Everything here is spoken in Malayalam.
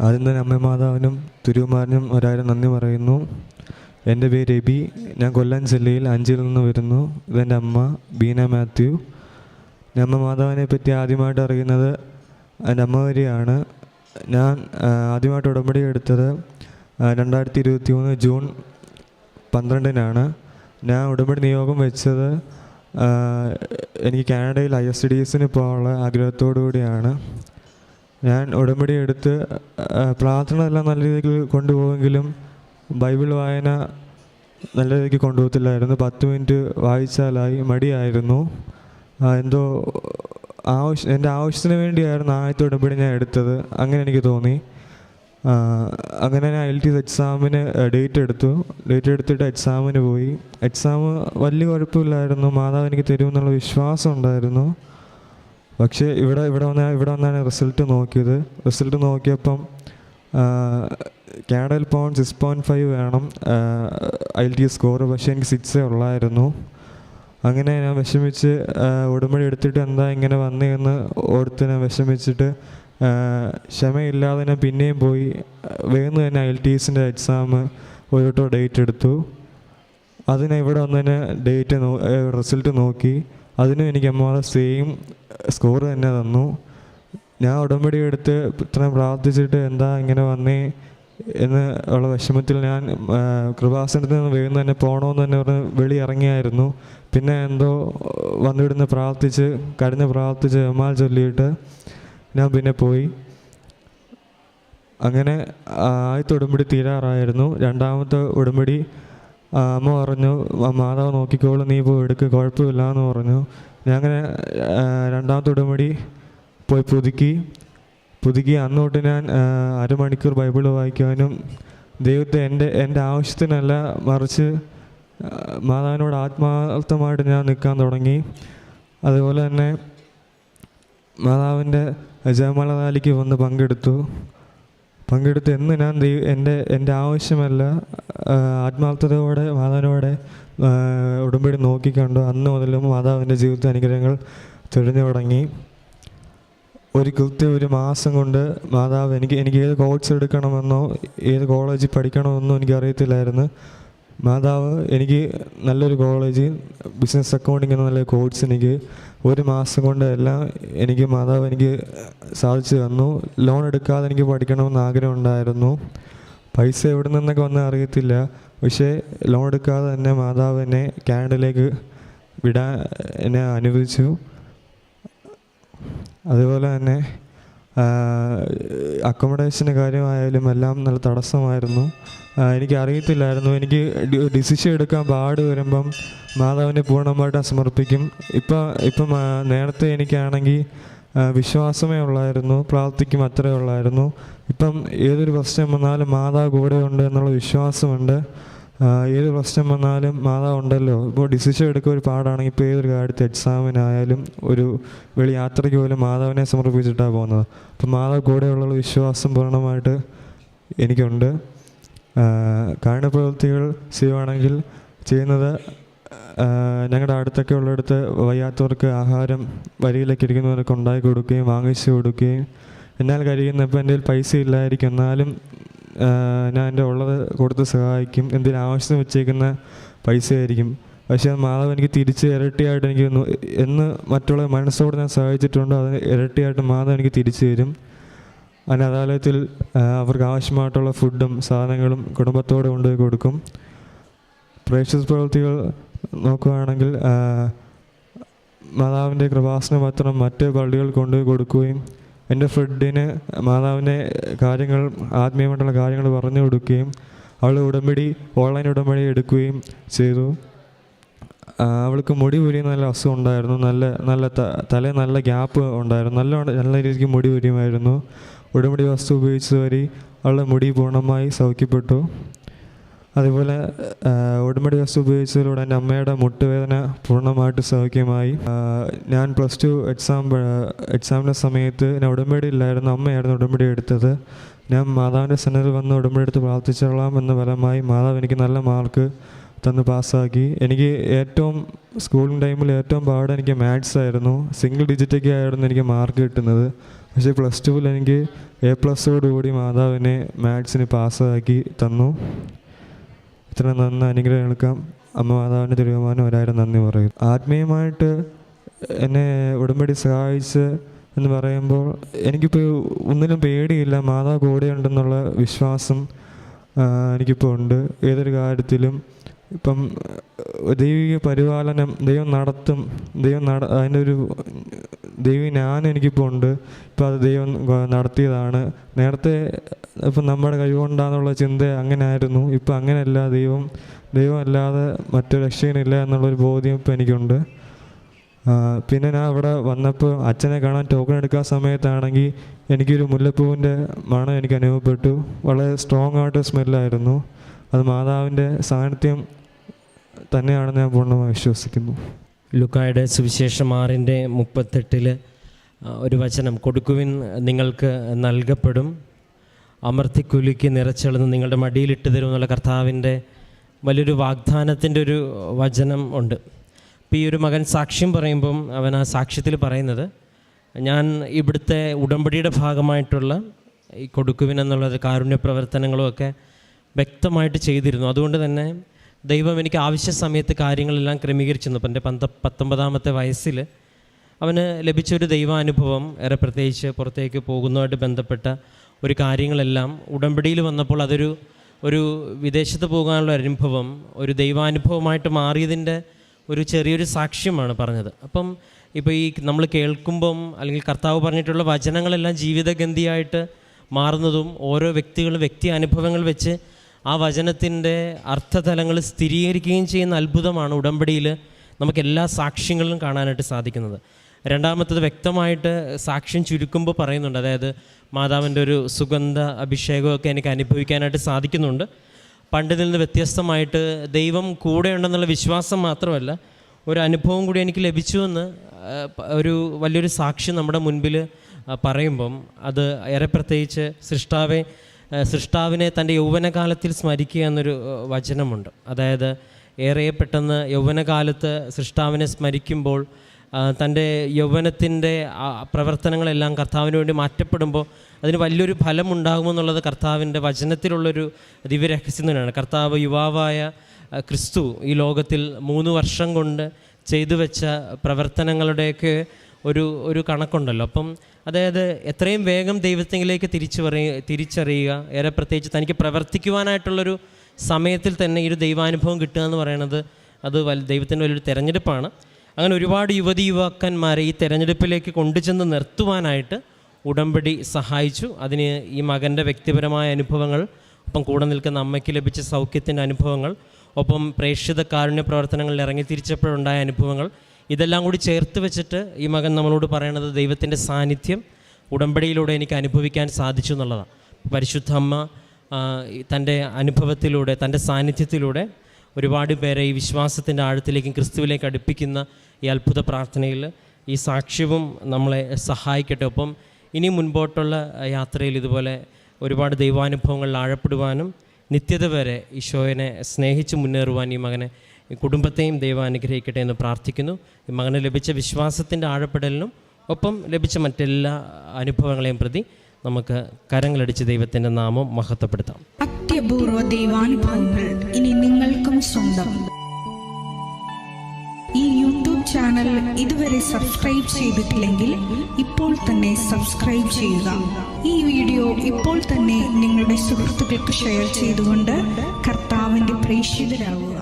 ആദ്യം തന്നെ അമ്മ മാതാവിനും തിരുകുമാരനും ഒരായിരം നന്ദി പറയുന്നു. എൻ്റെ പേര് എബി. ഞാൻ കൊല്ലം ജില്ലയിൽ അഞ്ചിൽ നിന്ന് വരുന്നു. ഇതെൻ്റെ അമ്മ ബീന മാത്യു. ഞാൻ അമ്മ മാതാവിനെ പറ്റി ആദ്യമായിട്ട് അറിയുന്നത് എൻ്റെ അമ്മ വഴിയാണ്. ഞാൻ ആദ്യമായിട്ട് ഉടമ്പടി എടുത്തത് 2023 ജൂൺ 12-നാണ്. ഞാൻ ഉടമ്പടി നിയോഗം വെച്ചത് എനിക്ക് കാനഡയിൽ ISDSന് പോകാനുള്ള ആഗ്രഹത്തോടു കൂടിയാണ്. ഞാൻ ഉടമ്പടി എടുത്ത് പ്രാർത്ഥന എല്ലാം നല്ല രീതിയിൽ കൊണ്ടുപോകുമെങ്കിലും ബൈബിൾ വായന നല്ല രീതിക്ക് കൊണ്ടുപോകത്തില്ലായിരുന്നു. 10 മിനിറ്റ് വായിച്ചാലായി മടിയായിരുന്നു. എന്തോ എൻ്റെ ആവശ്യത്തിന് വേണ്ടിയായിരുന്നു ആദ്യത്തെ ഉടമ്പടി ഞാൻ എടുത്തത്. അങ്ങനെ എനിക്ക് തോന്നി. അങ്ങനെ ഞാൻ IELTS എക്സാമിന് ഡേറ്റ് എടുത്തിട്ട് എക്സാമിന് പോയി. എക്സാം വലിയ കുഴപ്പമില്ലായിരുന്നു. മാതാവ് എനിക്ക് തരുമെന്നുള്ള വിശ്വാസം ഉണ്ടായിരുന്നു. പക്ഷേ ഇവിടെ വന്നാണ് റിസൾട്ട് നോക്കിയത്. റിസൾട്ട് നോക്കിയപ്പം കാനഡയിൽ പോകാൻ 6.5 വേണം IELTS സ്കോർ. പക്ഷേ എനിക്ക് 6 ഉള്ളായിരുന്നു. അങ്ങനെ ഞാൻ വിഷമിച്ച് ഉടമ്പടി എടുത്തിട്ട് എന്താ ഇങ്ങനെ വന്നതെന്ന് ഓർത്ത് ഞാൻ വിഷമിച്ചിട്ട് ക്ഷമയില്ലാതെ ഞാൻ പിന്നെയും പോയി വേഗം തന്നെ IELTSൻ്റെ എക്സാം ഒരു ഡേറ്റ് എടുത്തു. അതിന് ഇവിടെ വന്നതിന് റിസൾട്ട് നോക്കി. അതിനും എനിക്ക് അമ്മ സെയിം സ്കോർ തന്നെ തന്നു. ഞാൻ ഉടമ്പടി എടുത്ത് ഇത്രയും പ്രാർത്ഥിച്ചിട്ട് എന്താ ഇങ്ങനെ വന്നേ എന്ന് ഉള്ള വിഷമത്തിൽ ഞാൻ കൃപാസനത്തിൽ നിന്ന് വേഗം തന്നെ പോകണമെന്ന് തന്നെ പറഞ്ഞ് ഇറങ്ങിയായിരുന്നു. പിന്നെ എന്തോ വന്നിവിടുന്ന് പ്രാർത്ഥിച്ച് ജമാൽ ചൊല്ലിയിട്ട് ഞാൻ പിന്നെ പോയി. അങ്ങനെ ആദ്യത്തെ ഉടമ്പടി തീരാറായിരുന്നു. രണ്ടാമത്തെ ഉടമ്പടി അമ്മ പറഞ്ഞു, മാതാവ് നോക്കിക്കോളും, നീ പോയി എടുക്കുക, കുഴപ്പമില്ല എന്ന് പറഞ്ഞു. ഞാൻ അങ്ങനെ രണ്ടാമത്തെ ഉടമ്പടി പോയി പുതുക്കി. അന്ന് തൊട്ട് ഞാൻ അരമണിക്കൂർ ബൈബിൾ വായിക്കാനും ദൈവത്തെ എൻ്റെ ആവശ്യത്തിനല്ല മറിച്ച് മാതാവിനോട് ആത്മാർത്ഥമായിട്ട് ഞാൻ നിൽക്കാൻ തുടങ്ങി. അതുപോലെ തന്നെ മാതാവിൻ്റെ ജപമാലയ്ക്ക് വന്ന് പങ്കെടുത്ത് എന്ന് ഞാൻ എൻ്റെ ആവശ്യമല്ല ആത്മാർത്ഥതയോടെ മാതാവിനോടെ ഉടമ്പടി നോക്കിക്കണ്ടു. അന്ന് മുതലും മാതാവിൻ്റെ ജീവിതത്തെ അനുഗ്രഹങ്ങൾ തെളിഞ്ഞു തുടങ്ങി. ഒരു മാസം കൊണ്ട് മാതാവ് എനിക്ക് ഏത് കോഴ്സ് എടുക്കണമെന്നോ ഏത് കോളേജിൽ പഠിക്കണമെന്നോ എനിക്കറിയത്തില്ലായിരുന്നു. മാതാവ് എനിക്ക് നല്ലൊരു കോളേജ് ബിസിനസ് അക്കൗണ്ടിങ് എന്ന നല്ല കോഴ്സ് എനിക്ക് ഒരു മാസം കൊണ്ട് എല്ലാം മാതാവ് എനിക്ക് സാധിച്ചു തന്നു. ലോൺ എടുക്കാതെ എനിക്ക് പഠിക്കണമെന്ന് ആഗ്രഹം ഉണ്ടായിരുന്നു. പൈസ എവിടെ നിന്നൊക്കെ വന്നാൽ അറിയത്തില്ല. പക്ഷേ ലോൺ എടുക്കാതെ തന്നെ മാതാവ് എന്നെ കാനഡയിലേക്ക് വിടാൻ എന്നെ അനുവദിച്ചു. അതുപോലെ തന്നെ അക്കോമഡേഷൻ്റെ കാര്യമായാലും എല്ലാം നല്ല തടസ്സമായിരുന്നു. എനിക്ക് അറിയത്തില്ലായിരുന്നു. എനിക്ക് ഡിസിഷൻ എടുക്കാൻ പാട് വരുമ്പം മാതാവിനെ പൂർണ്ണമായിട്ട് സമർപ്പിക്കും. ഇപ്പം നേരത്തെ എനിക്കാണെങ്കിൽ വിശ്വാസമേ ഉള്ളായിരുന്നു, പ്രാർത്ഥിക്കും, അത്രേ ഉള്ളായിരുന്നു. ഇപ്പം ഏതൊരു പ്രശ്നം വന്നാലും മാതാവ് കൂടെ ഉണ്ട് എന്നുള്ള വിശ്വാസമുണ്ട്. ഏത് പ്രശ്നം വന്നാലും മാതാവ് ഉണ്ടല്ലോ. ഇപ്പോൾ ഡിസിഷൻ എടുക്കുക ഒരു പാടാണെങ്കിൽ ഇപ്പോൾ ഏതൊരു കാര്യത്തിൽ എക്സാമിനായാലും ഒരു യാത്രയ്ക്ക് പോലും മാതാവിനെ സമർപ്പിച്ചിട്ടാണ് പോകുന്നത്. അപ്പം മാതാവ് കൂടെയുള്ള വിശ്വാസം പൂർണ്ണമായിട്ട് എനിക്കുണ്ട്. കാരുണ്യപ്രവൃത്തികൾ ചെയ്യുന്നത് ഞങ്ങളുടെ അടുത്തൊക്കെ ഉള്ളിടത്ത് വയ്യാത്തവർക്ക് ആഹാരം വരിയിലേക്ക് ഇരിക്കുന്നവർക്ക് ഉണ്ടാക്കി കൊടുക്കുകയും വാങ്ങിച്ചു കൊടുക്കുകയും. എന്നാൽ കഴിയുന്നപ്പോൾ എൻ്റെ പൈസ ഇല്ലായിരിക്കും, എന്നാലും ഞാൻ എൻ്റെ ഉള്ളത് കൊടുത്ത് സഹായിക്കും. എന്തെങ്കിലും ആവശ്യം വെച്ചേക്കുന്ന പൈസ ആയിരിക്കും. പക്ഷേ മാതാവ് എനിക്ക് തിരിച്ച് ഇരട്ടിയായിട്ട് എനിക്ക് എന്ന് മറ്റുള്ള മനസ്സോട് ഞാൻ സഹായിച്ചിട്ടുണ്ടോ അതിന് ഇരട്ടിയായിട്ട് മാതാവ് എനിക്ക് തിരിച്ചു തരും. അനാഥാലയത്തിൽ അവർക്ക് ആവശ്യമായിട്ടുള്ള ഫുഡും സാധനങ്ങളും കുടുംബത്തോടെ കൊണ്ടുപോയി കൊടുക്കും. പ്രേക്ഷിത പ്രവൃത്തികൾ നോക്കുകയാണെങ്കിൽ മാതാവിൻ്റെ കൃപാസന പത്രം മറ്റ് പള്ളികൾ കൊണ്ടുപോയി കൊടുക്കുകയും എൻ്റെ ഫ്രണ്ടിന് മാതാവിൻ്റെ കാര്യങ്ങൾ ആത്മീയമായിട്ടുള്ള കാര്യങ്ങൾ പറഞ്ഞു കൊടുക്കുകയും അവൾ ഓൺലൈൻ ഉടമ്പടി എടുക്കുകയും ചെയ്തു. അവൾക്ക് മുടി ഉരിയുന്ന നല്ല അസുഖം ഉണ്ടായിരുന്നു. നല്ല തല നല്ല ഗ്യാപ്പ് ഉണ്ടായിരുന്നു. നല്ല രീതിക്ക് മുടി ഉരിയുമായിരുന്നു. ഉടമ്പടി വസ്തു ഉപയോഗിച്ച് വരി അവളുടെ മുടി പൂർണ്ണമായി സൗഖ്യപ്പെട്ടു. അതുപോലെ ഉടമ്പടി വസ്തു ഉപയോഗിച്ചതിലൂടെ എൻ്റെ അമ്മയുടെ മുട്ടുവേദന പൂർണ്ണമായിട്ട് സൗഖ്യമായി. ഞാൻ +2 എക്സാമിൻ്റെ സമയത്ത് ഞാൻ ഉടമ്പടി ഇല്ലായിരുന്നു, അമ്മയായിരുന്നു ഉടമ്പടി എടുത്തത്. ഞാൻ മാതാവിൻ്റെ സന്നിധിയിൽ വന്ന് ഉടമ്പടി എടുത്ത് പ്രാർത്ഥിച്ചോളാം എന്ന ഫലമായി മാതാവ് എനിക്ക് നല്ല മാർക്ക് തന്ന് പാസ്സാക്കി. എനിക്ക് സ്കൂളിംഗ് ടൈമിൽ ഏറ്റവും പാട് എനിക്ക് മാത്സ് ആയിരുന്നു. സിംഗിൾ ഡിജിറ്റൊക്കെ ആയിരുന്നു എനിക്ക് മാർക്ക് കിട്ടുന്നത്. പക്ഷേ +2 എനിക്ക് A+ഓടുകൂടി മാതാവിനെ മാത്സിന് പാസ്സാക്കി തന്നു. ഇത്ര നന്ന അനുഗ്രഹങ്ങൾക്കാം അമ്മ മാതാവിൻ്റെ തിരുമാനം 1000 നന്ദി പറയും. ആത്മീയമായിട്ട് എന്നെ ഉടമ്പടി സഹായിച്ച് എന്ന് പറയുമ്പോൾ എനിക്കിപ്പോൾ ഒന്നിനും പേടിയില്ല. മാതാവ് കൂടെയുണ്ടെന്നുള്ള വിശ്വാസം എനിക്കിപ്പോൾ ഉണ്ട്. ഏതൊരു കാര്യത്തിലും ഇപ്പം ദൈവിക പരിപാലനം ദൈവം നടത്തും. അതിൻ്റെ ഒരു ദൈവ ജ്ഞാനം എനിക്കിപ്പോൾ ഉണ്ട്. ഇപ്പം അത് ദൈവം നടത്തിയതാണ്. നേരത്തെ ഇപ്പം നമ്മുടെ കഴിവുകൊണ്ടാന്നുള്ള ചിന്ത അങ്ങനെ ആയിരുന്നു. ഇപ്പം അങ്ങനെയല്ല. ദൈവം അല്ലാതെ മറ്റൊരു രക്ഷകനില്ല എന്നുള്ളൊരു ബോധ്യം ഇപ്പം എനിക്കുണ്ട്. പിന്നെ ഞാൻ അവിടെ വന്നപ്പോൾ അച്ഛനെ കാണാൻ ടോക്കൺ എടുക്കാൻ സമയത്താണെങ്കിൽ എനിക്കൊരു മുല്ലപ്പൂവിൻ്റെ മണം എനിക്ക് അനുഭവപ്പെട്ടു. വളരെ സ്ട്രോങ് ആയിട്ട് സ്മെല്ലായിരുന്നു. അത് മാതാവിൻ്റെ സാന്നിധ്യം തന്നെയാണെന്ന് ഞാൻ പൂർണ്ണമായി വിശ്വസിക്കുന്നു. ലൂക്കായുടെ സുവിശേഷം 6:38 ഒരു വചനം, കൊടുക്കുവിൻ നിങ്ങൾക്ക് നൽകപ്പെടും, അമർത്തിക്കുലുക്കി നിറച്ചെളുന്ന് നിങ്ങളുടെ മടിയിലിട്ട് തരും എന്നുള്ള കർത്താവിൻ്റെ വലിയൊരു വാഗ്ദാനത്തിൻ്റെ ഒരു വചനം ഉണ്ട്. അപ്പോൾ ഈ ഒരു മകൻ സാക്ഷ്യം പറയുമ്പം അവൻ ആ സാക്ഷ്യത്തിൽ പറയുന്നത്, ഞാൻ ഇവിടുത്തെ ഉടമ്പടിയുടെ ഭാഗമായിട്ടുള്ള ഈ കൊടുക്കുവിൻ എന്നുള്ളത് കാരുണ്യ പ്രവർത്തനങ്ങളും ഒക്കെ വ്യക്തമായിട്ട് ചെയ്തിരുന്നു. അതുകൊണ്ട് തന്നെ ദൈവം എനിക്ക് ആവശ്യ സമയത്ത് കാര്യങ്ങളെല്ലാം ക്രമീകരിച്ചിരുന്നു. അപ്പം എൻ്റെ 19ാമത്തെ വയസ്സിൽ അവന് ലഭിച്ചൊരു ദൈവാനുഭവം, ഏറെ പ്രത്യേകിച്ച് പുറത്തേക്ക് പോകുന്നതുമായിട്ട് ബന്ധപ്പെട്ട ഒരു കാര്യങ്ങളെല്ലാം ഉടമ്പടിയിൽ വന്നപ്പോൾ ഒരു വിദേശത്ത് പോകാനുള്ള അനുഭവം ഒരു ദൈവാനുഭവമായിട്ട് മാറിയതിൻ്റെ ഒരു ചെറിയൊരു സാക്ഷ്യമാണ് പറഞ്ഞത്. അപ്പം ഇപ്പോൾ ഈ നമ്മൾ കേൾക്കുമ്പം അല്ലെങ്കിൽ കർത്താവ് പറഞ്ഞിട്ടുള്ള വചനങ്ങളെല്ലാം ജീവിതഗന്ധിയായിട്ട് മാറുന്നതും ഓരോ വ്യക്തികളും വ്യക്തി അനുഭവങ്ങൾ വെച്ച് ആ വചനത്തിൻ്റെ അർത്ഥതലങ്ങൾ സ്ഥിരീകരിക്കുകയും ചെയ്യുന്ന അത്ഭുതമാണ് ഉടമ്പടിയിൽ നമുക്ക് എല്ലാ സാക്ഷ്യങ്ങളിലും കാണാനായിട്ട് സാധിക്കുന്നത്. രണ്ടാമത്തത് വ്യക്തമായിട്ട് സാക്ഷ്യം ചുരുക്കുമ്പോൾ പറയുന്നുണ്ട്, അതായത് മാതാവിൻ്റെ ഒരു സുഗന്ധ അഭിഷേകമൊക്കെ എനിക്ക് അനുഭവിക്കാനായിട്ട് സാധിക്കുന്നുണ്ട്. പണ്ടിൽ നിന്ന് വ്യത്യസ്തമായിട്ട് ദൈവം കൂടെ ഉണ്ടെന്നുള്ള വിശ്വാസം മാത്രമല്ല, ഒരു അനുഭവം കൂടി എനിക്ക് ലഭിച്ചുവെന്ന് ഒരു വലിയൊരു സാക്ഷ്യം നമ്മുടെ മുൻപിൽ പറയുമ്പം അത് ഏറെ പ്രത്യേകിച്ച് സൃഷ്ടാവിനെ തൻ്റെ യൗവനകാലത്തിൽ സ്മരിക്കുക എന്നൊരു വചനമുണ്ട്. അതായത് ഏറെ പെട്ടെന്ന് യൗവനകാലത്ത് സൃഷ്ടാവിനെ സ്മരിക്കുമ്പോൾ തൻ്റെ യൗവനത്തിൻ്റെ പ്രവർത്തനങ്ങളെല്ലാം കർത്താവിന് വേണ്ടി മാറ്റപ്പെടുമ്പോൾ അതിന് വലിയൊരു ഫലമുണ്ടാകുമെന്നുള്ളത് കർത്താവിൻ്റെ വചനത്തിലുള്ളൊരു ദിവ്യരഹസ്യം തന്നെയാണ്. കർത്താവ് യുവാവായ ക്രിസ്തു ഈ ലോകത്തിൽ 3 വർഷം കൊണ്ട് ചെയ്തു വെച്ച പ്രവർത്തനങ്ങളുടെയൊക്കെ ഒരു കണക്കുണ്ടല്ലോ. അപ്പം അതായത് എത്രയും വേഗം ദൈവത്തിലേക്ക് തിരിച്ചറിയുക, ഏറെ പ്രത്യേകിച്ച് തനിക്ക് പ്രവർത്തിക്കുവാനായിട്ടുള്ളൊരു സമയത്തിൽ തന്നെ ഈ ഒരു ദൈവാനുഭവം കിട്ടുക എന്ന് പറയുന്നത് അത് ദൈവത്തിൻ്റെ വലിയൊരു തെരഞ്ഞെടുപ്പാണ്. അങ്ങനെ ഒരുപാട് യുവാക്കന്മാരെ ഈ തെരഞ്ഞെടുപ്പിലേക്ക് കൊണ്ടുചെന്ന് നിർത്തുവാനായിട്ട് ഉടമ്പടി സഹായിച്ചു. അതിന് ഈ മകൻ്റെ വ്യക്തിപരമായ അനുഭവങ്ങൾ, ഒപ്പം കൂടെ നിൽക്കുന്ന അമ്മയ്ക്ക് ലഭിച്ച സൗഖ്യത്തിൻ്റെ അനുഭവങ്ങൾ, ഒപ്പം പ്രേക്ഷിത കാരുണ്യ പ്രവർത്തനങ്ങളിൽ ഇറങ്ങി തിരിച്ചപ്പോഴുണ്ടായ അനുഭവങ്ങൾ, ഇതെല്ലാം കൂടി ചേർത്ത് വെച്ചിട്ട് ഈ മകൻ നമ്മളോട് പറയണത് ദൈവത്തിൻ്റെ സാന്നിധ്യം ഉടമ്പടിയിലൂടെ എനിക്ക് അനുഭവിക്കാൻ സാധിച്ചു എന്നുള്ളതാണ്. പരിശുദ്ധ അമ്മ തൻ്റെ അനുഭവത്തിലൂടെ, തൻ്റെ സാന്നിധ്യത്തിലൂടെ ഒരുപാട് പേരെ ഈ വിശ്വാസത്തിൻ്റെ ആഴത്തിലേക്കും ക്രിസ്തുവിലേക്ക് അടുപ്പിക്കുന്ന ഈ അത്ഭുത പ്രാർത്ഥനയിൽ ഈ സാക്ഷ്യവും നമ്മളെ സഹായിക്കട്ടെ. ഒപ്പം ഇനി മുൻപോട്ടുള്ള യാത്രയിൽ ഇതുപോലെ ഒരുപാട് ദൈവാനുഭവങ്ങളിൽ ആഴപ്പെടുവാനും നിത്യത വരെ ഈശോയെ സ്നേഹിച്ച് മുന്നേറുവാൻ ഈ മകനെ, ഈ കുടുംബത്തെയും ദൈവം അനുഗ്രഹിക്കട്ടെ എന്ന് പ്രാർത്ഥിക്കുന്നു. ഈ മകന് ലഭിച്ച വിശ്വാസത്തിൻ്റെ ആഴപ്പെടലിനും ഒപ്പം ലഭിച്ച മറ്റെല്ലാ അനുഭവങ്ങളെയും പ്രതി നമുക്ക് കരങ്ങളടിച്ച് ദൈവത്തിൻ്റെ നാമം മഹത്വപ്പെടുത്താം. അത്യപൂർവ ദൈവാനുഭവങ്ങൾ ഇനി നിങ്ങൾക്കും സ്വന്തം. ഈ യൂട്യൂബ് ചാനൽ ഇതുവരെ സബ്സ്ക്രൈബ് ചെയ്തിട്ടില്ലെങ്കിൽ ഇപ്പോൾ തന്നെ സബ്സ്ക്രൈബ് ചെയ്യുക. ഈ വീഡിയോ ഇപ്പോൾ തന്നെ നിങ്ങളുടെ സുഹൃത്തുക്കൾക്ക് ഷെയർ ചെയ്തുകൊണ്ട് കർത്താവിൻ്റെ പ്രേക്ഷിതരാകുക.